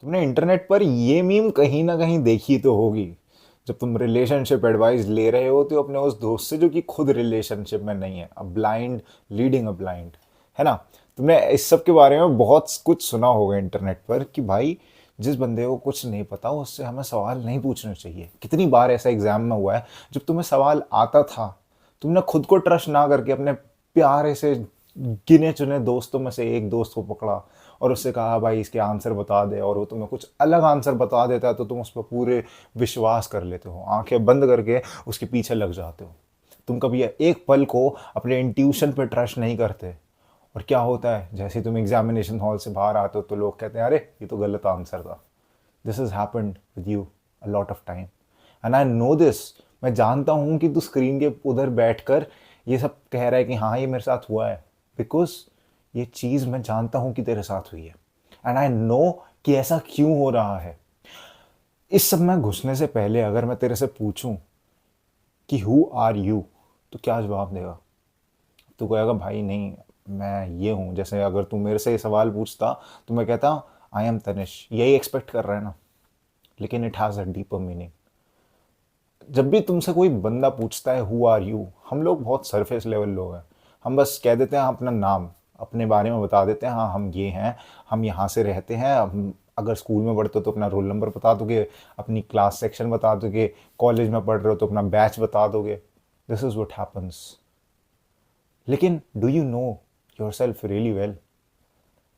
तुमने इंटरनेट पर ये मीम कहीं ना कहीं देखी तो होगी। जब तुम रिलेशनशिप एडवाइस ले रहे हो तो अपने उस दोस्त से जो कि खुद रिलेशनशिप में नहीं है, a blind leading a blind, है ना। तुमने इस सब के बारे में बहुत कुछ सुना होगा इंटरनेट पर कि भाई जिस बंदे को कुछ नहीं पता उससे हमें सवाल नहीं पूछने चाहिए। कितनी बार ऐसा एग्जाम में हुआ है, जब तुम्हें सवाल आता था तुमने खुद को ट्रस्ट ना करके अपने प्यारे से गिने चुने दोस्तों में से एक दोस्त को पकड़ा और उससे कहा भाई इसके आंसर बता दे, और वो तुम्हें कुछ अलग आंसर बता देता है तो तुम उस पर पूरे विश्वास कर लेते हो, आंखें बंद करके उसके पीछे लग जाते हो। तुम कभी एक पल को अपने इंट्यूशन पे ट्रस्ट नहीं करते। और क्या होता है, जैसे ही तुम एग्जामिनेशन हॉल से बाहर आते हो तो लोग कहते हैं अरे ये तो गलत आंसर था। This is happened with you a lot of time and I know this. मैं जानता हूँ कि तू स्क्रीन के उधर बैठकर ये सब कह रहा है कि हाँ ये मेरे साथ हुआ है, बिकॉज ये चीज़ मैं जानता हूँ कि तेरे साथ हुई है एंड आई नो कि ऐसा क्यों हो रहा है। इस सब में घुसने से पहले अगर मैं तेरे से पूछूं कि हु आर यू, तो क्या जवाब देगा? तू कहेगा भाई नहीं मैं ये हूँ। जैसे अगर तू मेरे से ये सवाल पूछता तो मैं कहता आई एम तनिष, यही एक्सपेक्ट कर रहा है ना, लेकिन it has a deeper meaning. जब भी तुमसे कोई बंदा पूछता है हु आर यू, हम लोग बहुत सरफेस लेवल लोग हैं। हम बस कह देते हैं अपना नाम, अपने बारे में बता देते हैं, हाँ हम ये हैं, हम यहाँ से रहते हैं। हम अगर स्कूल में पढ़ते हो तो अपना रोल नंबर बता दोगे, अपनी क्लास सेक्शन बता दोगे, कॉलेज में पढ़ रहे हो तो अपना बैच बता दोगे। This is what happens. लेकिन do you know yourself really well?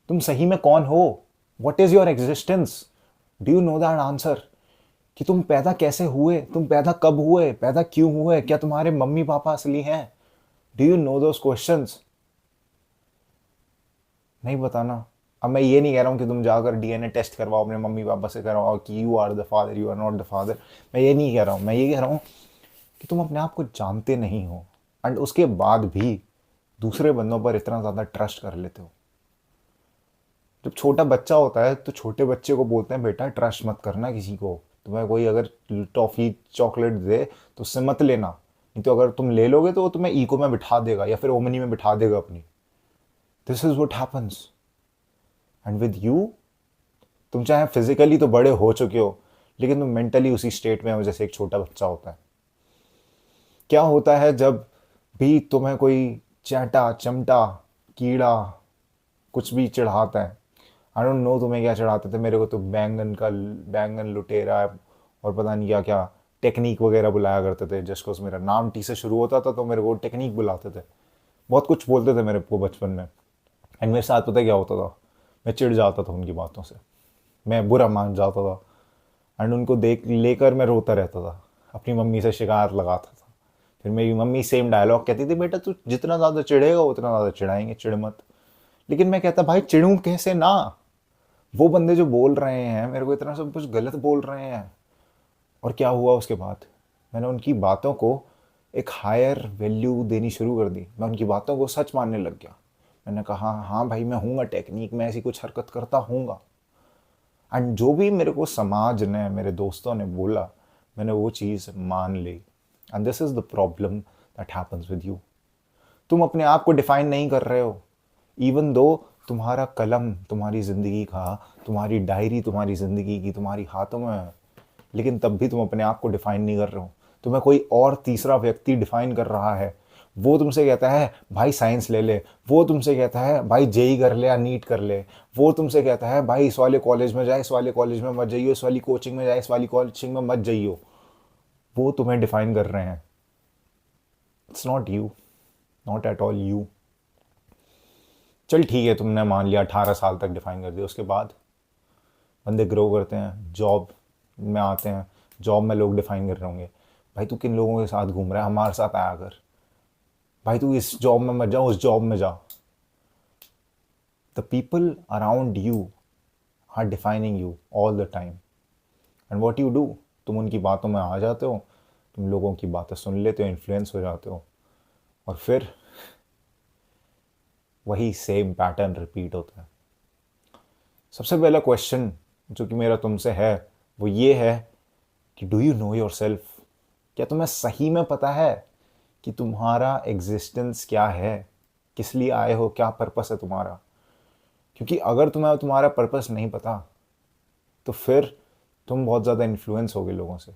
तुम सही में कौन हो? What is your existence? Do you know that answer? कि तुम पैदा कैसे हुए, तुम पैदा कब हुए, पैदा क्यों हुए, क्या तुम्हारे मम्मी पापा असली हैं? Do you know those questions? नहीं बताना। अब मैं ये नहीं कह रहा हूँ कि तुम जाकर डीएनए टेस्ट करवाओ, अपने मम्मी पापा से करवाओ कि you are the father, you are not the father. मैं ये नहीं कह रहा हूँ, मैं ये कह रहा हूँ कि तुम अपने आप को जानते नहीं हो एंड उसके बाद भी दूसरे बंदों पर इतना ज़्यादा ट्रस्ट कर लेते हो। जब छोटा बच्चा होता है तो छोटे बच्चे को बोलते हैं बेटा ट्रस्ट मत करना किसी को, तुम्हें कोई अगर टॉफ़ी चॉकलेट दे तो उससे मत लेना, नहीं तो अगर तुम ले लोगे तो वो तुम्हें इको में बिठा देगा या फिर ओमनी में बिठा देगा अपनी। This is what happens and with you. तुम चाहे फिजिकली तो बड़े हो चुके हो, लेकिन तुम मेंटली उसी स्टेट में हो जैसे एक छोटा बच्चा होता है। क्या होता है जब भी तुम्हें कोई चैटा चमटा कीड़ा कुछ भी चढ़ाता है, आई डोंट नो तुम्हें क्या चढ़ाते थे, मेरे को तो बैंगन लुटेरा और पता नहीं क्या क्या टेक्निक वगैरह बुलाया करते थे। जस्ट कोस मेरा नाम टी से शुरू होता था तो मेरे को टेक्निक बुलाते थे, बहुत कुछ बोलते थे मेरे को बचपन में। एंड मेरे साथ पता है क्या होता था, मैं चिढ़ जाता था उनकी बातों से, मैं बुरा मान जाता था एंड उनको देख लेकर मैं रोता रहता था, अपनी मम्मी से शिकायत लगाता था। फिर मेरी मम्मी सेम डायलॉग कहती थी बेटा तू जितना ज़्यादा चिढ़ेगा उतना ज़्यादा चिढ़ाएंगे, चिढ़ मत। लेकिन मैं कहता भाई चिढ़ूं कैसे ना, वो बंदे जो बोल रहे हैं मेरे को इतना सब कुछ गलत बोल रहे हैं। और क्या हुआ उसके बाद, मैंने उनकी बातों को एक हायर वैल्यू देनी शुरू कर दी, मैं उनकी बातों को सच मानने लग गया। मैंने कहा हाँ भाई मैं हूँगा टेक्निक में ऐसी कुछ हरकत करता हूँगा। एंड जो भी मेरे को समाज ने मेरे दोस्तों ने बोला मैंने वो चीज़ मान ली। And this is the problem that happens with you. तुम अपने आप को डिफाइन नहीं कर रहे हो, इवन दो तुम्हारा कलम तुम्हारी ज़िंदगी का, तुम्हारी डायरी तुम्हारी ज़िंदगी की तुम्हारी हाथों में है, लेकिन तब भी तुम अपने आप को डिफाइन नहीं कर रहे हो। तुम्हें कोई और तीसरा व्यक्ति डिफाइन कर रहा है। वो तुमसे कहता है भाई साइंस ले ले, वो तुमसे कहता है भाई जेई कर ले या नीट कर ले, वो तुमसे कहता है भाई इस वाले कॉलेज में जाए, इस वाले कॉलेज में मत जाइयो, इस वाली कोचिंग में जाए, इस वाली कोचिंग में मत जाइयो। वो तुम्हें डिफाइन कर रहे हैं। It's not you, not at all you. चल ठीक है तुमने मान लिया 18 साल तक डिफाइन कर दिया, उसके बाद बंदे ग्रो करते हैं, जॉब में आते हैं, जॉब में लोग डिफाइन कर रहे होंगे भाई तू किन लोगों के साथ घूम रहा है, हमारे साथ आया कर, भाई तू इस जॉब में मत जा उस जॉब में जा। The people around you are defining you all the time and what you do, तुम उनकी बातों में आ जाते हो, तुम लोगों की बातें सुन लेते हो, इन्फ्लुएंस हो जाते हो, और फिर वही सेम पैटर्न रिपीट होता है। सबसे पहला क्वेश्चन जो कि मेरा तुमसे है वो ये है कि do you know your self? क्या तुम्हें सही में पता है कि तुम्हारा एग्जिस्टेंस क्या है, किस लिए आए हो, क्या पर्पस है तुम्हारा? क्योंकि अगर तुम्हें तुम्हारा पर्पस नहीं पता तो फिर तुम बहुत ज़्यादा इन्फ्लुएंस होगे लोगों से,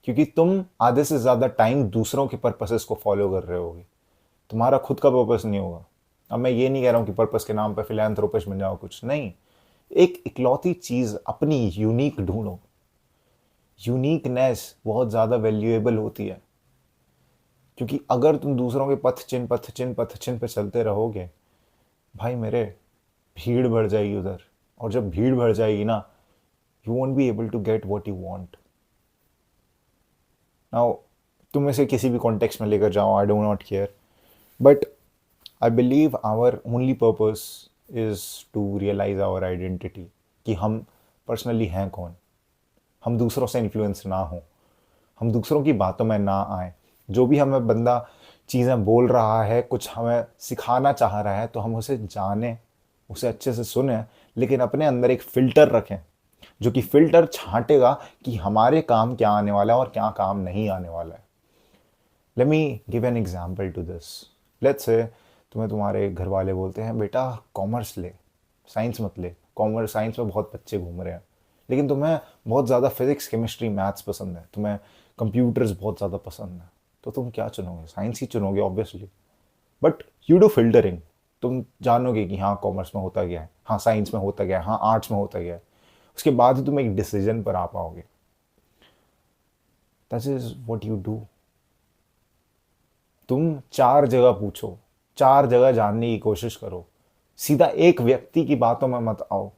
क्योंकि तुम आधे से ज़्यादा टाइम दूसरों के पर्पसेस को फॉलो कर रहे होगे, तुम्हारा खुद का पर्पस नहीं होगा। अब मैं ये नहीं कह रहा हूँ कि पर्पस के नाम पे फिलैंथ्रोपिस्ट बन जाओ, कुछ नहीं। एक इकलौती चीज़ अपनी यूनिक ढूंढो। यूनिकनेस बहुत ज़्यादा वैल्यूएबल होती है, क्योंकि अगर तुम दूसरों के पथ चिन्ह पे चलते रहोगे, भाई मेरे, भीड़ बढ़ जाएगी उधर, और जब भीड़ बढ़ जाएगी ना, you won't be able to get what you want. Now तुम इसे किसी भी कॉन्टेक्स्ट में लेकर जाओ, I do not care, but I believe our only purpose is to realise our identity, कि हम पर्सनली हैं कौन, हम दूसरों से इन्फ्लुएंस ना हो, हम दूसरों की बातों में ना आए। जो भी हमें बंदा चीज़ें बोल रहा है, कुछ हमें सिखाना चाह रहा है, तो हम उसे जानें, उसे अच्छे से सुने, लेकिन अपने अंदर एक फ़िल्टर रखें, जो कि फ़िल्टर छांटेगा कि हमारे काम क्या आने वाला है और क्या काम नहीं आने वाला है। Let me give an example to this. Let's say तुम्हें तुम्हारे घर वाले बोलते हैं, बेटा कॉमर्स ले, साइंस मत ले, कॉमर्स साइंस में बहुत बच्चे घूम रहे हैं, लेकिन तुम्हें बहुत ज़्यादा फिजिक्स केमिस्ट्री मैथ्स पसंद है, तुम्हें कंप्यूटर्स बहुत ज़्यादा पसंद है, तो तुम क्या चुनोगे? साइंस ही चुनोगे obviously. But you do filtering, तुम जानोगे कि हाँ कॉमर्स में होता गया है, हाँ साइंस में होता गया है, हाँ आर्ट्स में होता गया है, उसके बाद ही तुम एक डिसीजन पर आ पाओगे। That is what you do. तुम 4 जगह पूछो, 4 जगह जानने की कोशिश करो, सीधा एक व्यक्ति की बातों में मत आओ,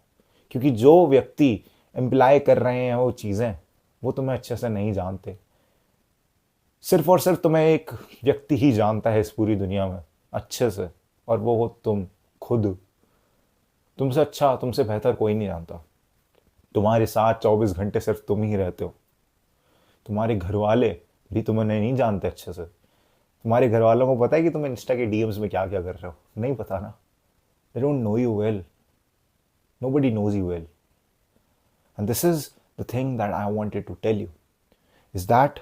क्योंकि जो व्यक्ति इम्प्लाई कर रहे हैं वो चीज़ें, वो तुम्हें अच्छे से नहीं जानते। सिर्फ और सिर्फ तुम्हें एक व्यक्ति ही जानता है इस पूरी दुनिया में अच्छे से, और वो हो तुम खुद। तुमसे अच्छा, तुमसे बेहतर कोई नहीं जानता। तुम्हारे साथ 24 घंटे सिर्फ तुम ही रहते हो। तुम्हारे घर वाले भी तुम्हें नहीं जानते अच्छे से। तुम्हारे घर वालों को पता है कि तुम इंस्टा के डीएम्स में क्या क्या कर रहे हो? नहीं पता ना। They don't know you well, nobody knows you well. And this is the thing that I wanted to tell you, is that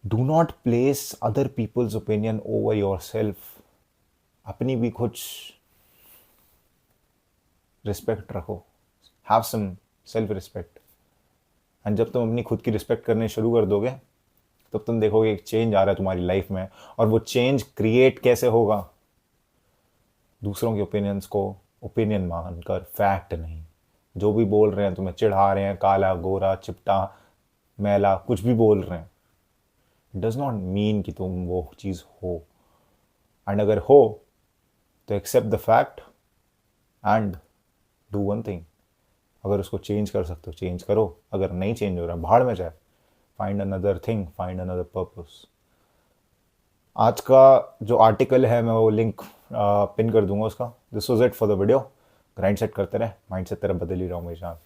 do not place other people's opinion over yourself. अपनी भी कुछ रिस्पेक्ट रखो, have some self respect. And जब तुम अपनी खुद की respect करने शुरू कर दोगे, तब तुम देखोगे एक चेंज आ रहा है तुम्हारी लाइफ में। और वो चेंज क्रिएट कैसे होगा? दूसरों के ओपिनियंस को ओपिनियन मानकर, फैक्ट नहीं। जो भी बोल रहे हैं, तुम्हें चिढ़ा रहे हैं, काला गोरा चिपटा मैला कुछ भी बोल रहे हैं, इट डज नॉट मीन कि तुम वो चीज़ हो। एंड अगर हो तो accept the fact and do one thing. अगर उसको चेंज कर सकते हो चेंज करो, अगर नहीं चेंज हो रहा भाड़ में जाए, find another thing, find another purpose. आज का जो आर्टिकल है मैं वो लिंक पिन कर दूंगा उसका। This was it for the video. Grind set करते रहे, माइंड सेट तेरा बदल ही रहा हूँ मेरे साथ।